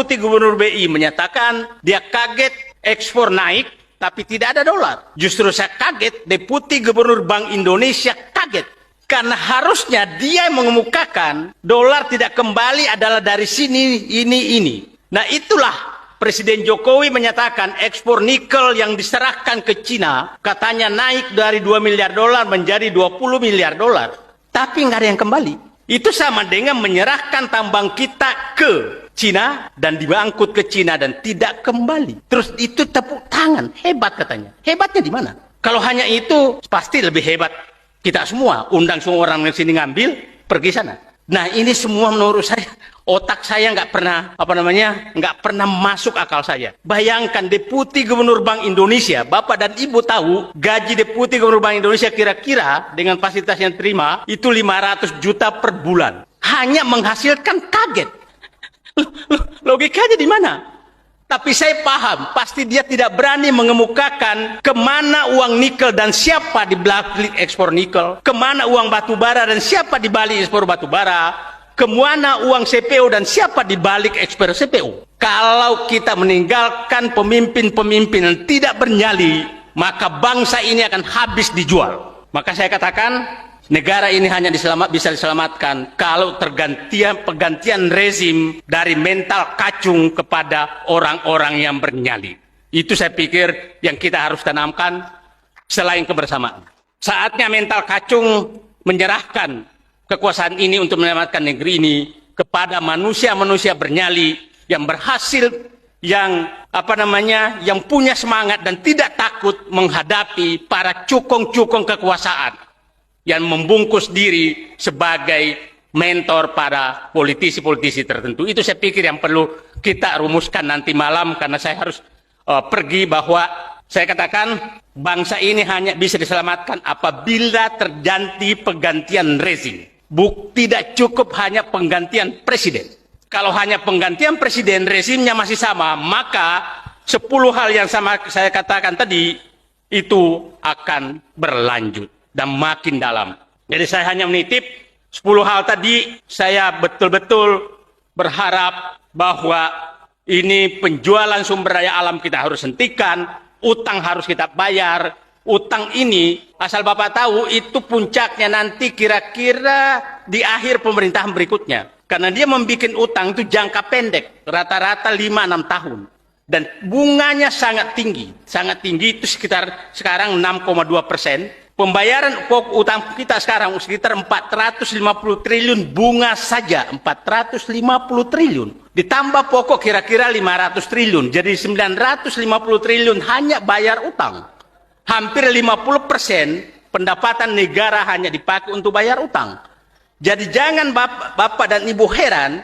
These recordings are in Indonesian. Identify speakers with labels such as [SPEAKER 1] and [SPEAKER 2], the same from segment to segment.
[SPEAKER 1] Deputi Gubernur BI menyatakan dia kaget ekspor naik, tapi tidak ada dolar. Justru saya kaget, Deputi Gubernur Bank Indonesia kaget. Karena harusnya dia mengemukakan dolar tidak kembali adalah dari sini, ini. Nah itulah Presiden Jokowi menyatakan ekspor nikel yang diserahkan ke Cina katanya naik dari 2 miliar dolar menjadi 20 miliar dolar. Tapi nggak ada yang kembali. Itu sama dengan menyerahkan tambang kita ke Cina dan diangkut ke Cina dan tidak kembali. Terus itu tepuk tangan, hebat katanya. Hebatnya di mana? Kalau hanya itu pasti lebih hebat kita semua. Undang semua orang di sini ngambil, pergi sana. Nah ini semua menurut saya otak saya nggak pernah masuk akal saya. Bayangkan Deputi Gubernur Bank Indonesia, Bapak dan Ibu tahu gaji Deputi Gubernur Bank Indonesia kira-kira dengan fasilitas yang terima itu 500 juta per bulan. Hanya menghasilkan kaget. Logikanya di mana? Tapi saya paham, pasti dia tidak berani mengemukakan kemana uang nikel dan siapa di balik ekspor nikel, kemana uang batu bara dan siapa di balik ekspor batu bara, kemana uang CPO dan siapa di balik ekspor CPO. Kalau kita meninggalkan pemimpin-pemimpin yang tidak bernyali, maka bangsa ini akan habis dijual. Maka saya katakan, negara ini hanya bisa diselamatkan kalau pergantian rezim dari mental kacung kepada orang-orang yang bernyali. Itu saya pikir yang kita harus tanamkan selain kebersamaan. Saatnya mental kacung menyerahkan kekuasaan ini untuk menyelamatkan negeri ini kepada manusia-manusia bernyali yang berhasil, yang punya semangat dan tidak takut menghadapi para cukong-cukong kekuasaan yang membungkus diri sebagai mentor pada politisi-politisi tertentu. Itu saya pikir yang perlu kita rumuskan nanti malam, karena saya harus pergi, bahwa saya katakan bangsa ini hanya bisa diselamatkan apabila terjadi penggantian rezim. Tidak cukup hanya penggantian presiden. Kalau hanya penggantian presiden, rezimnya masih sama, maka 10 hal yang sama saya katakan tadi itu akan berlanjut dan makin dalam. Jadi saya hanya menitip 10 hal tadi. Saya betul-betul berharap bahwa ini penjualan sumber daya alam kita harus hentikan, utang harus kita bayar. Utang ini, asal Bapak tahu, itu puncaknya nanti kira-kira di akhir pemerintahan berikutnya. Karena dia membuat utang itu jangka pendek, rata-rata 5-6 tahun. Dan bunganya sangat tinggi. Sangat tinggi, itu sekitar sekarang 6,2%. Pembayaran pokok utang kita sekarang sekitar 450 triliun bunga saja, 450 triliun. Ditambah pokok kira-kira 500 triliun, jadi 950 triliun hanya bayar utang. Hampir 50% pendapatan negara hanya dipakai untuk bayar utang. Jadi jangan Bapak dan Ibu heran,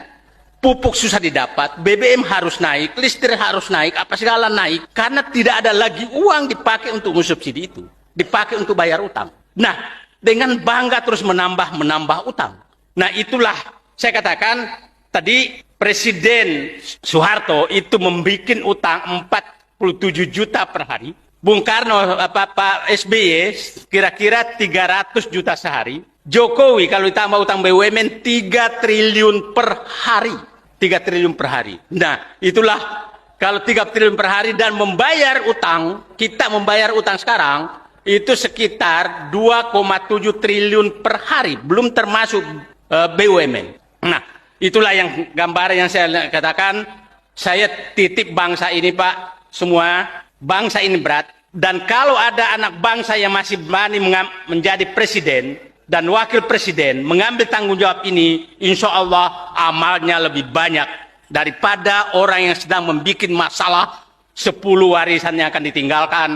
[SPEAKER 1] pupuk susah didapat, BBM harus naik, listrik harus naik, apa segala naik, karena tidak ada lagi uang dipakai untuk subsidi itu. Dipakai untuk bayar utang. Nah, dengan bangga terus menambah utang. Nah, itulah saya katakan tadi Presiden Soeharto itu membuat utang 47 juta per hari. Bung Karno, Pak SBY kira-kira 300 juta sehari. Jokowi kalau ditambah utang BUMN 3 triliun per hari. 3 triliun per hari. Nah, itulah kalau 3 triliun per hari dan membayar utang, kita membayar utang sekarang itu sekitar 2,7 triliun per hari, belum termasuk BUMN. Nah, itulah yang gambaran yang saya katakan. Saya titip bangsa ini, Pak, semua bangsa ini berat. Dan kalau ada anak bangsa yang masih berani menjadi presiden dan wakil presiden mengambil tanggung jawab ini, insya Allah amalnya lebih banyak daripada orang yang sedang membuat masalah 10 warisan yang akan ditinggalkan.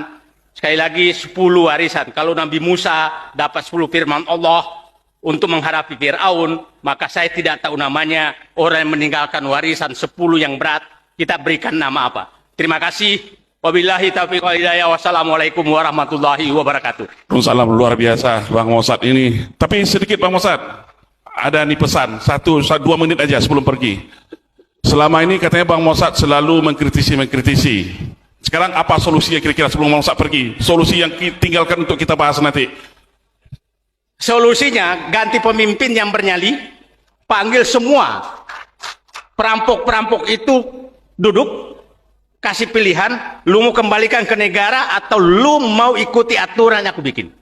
[SPEAKER 1] Sekali lagi 10 warisan. Kalau Nabi Musa dapat 10 firman Allah untuk menghadapi Fir'aun, maka saya tidak tahu namanya orang yang meninggalkan warisan 10 yang berat, kita berikan nama apa. Terima kasih. Wabillahi taufiq wal hidayah. Wassalamualaikum warahmatullahi wabarakatuh.
[SPEAKER 2] Salam luar biasa Bang Mosad ini. Tapi sedikit Bang Mosad, ada nih pesan 1-2 menit aja sebelum pergi. Selama ini katanya Bang Mosad selalu mengkritisi. Sekarang apa solusinya kira-kira sebelum Bang Mosad pergi? Solusi yang tinggalkan untuk kita bahas nanti.
[SPEAKER 1] Solusinya ganti pemimpin yang bernyali, panggil semua perampok-perampok itu duduk, kasih pilihan, lu mau kembalikan ke negara atau lu mau ikuti aturan yang aku bikin.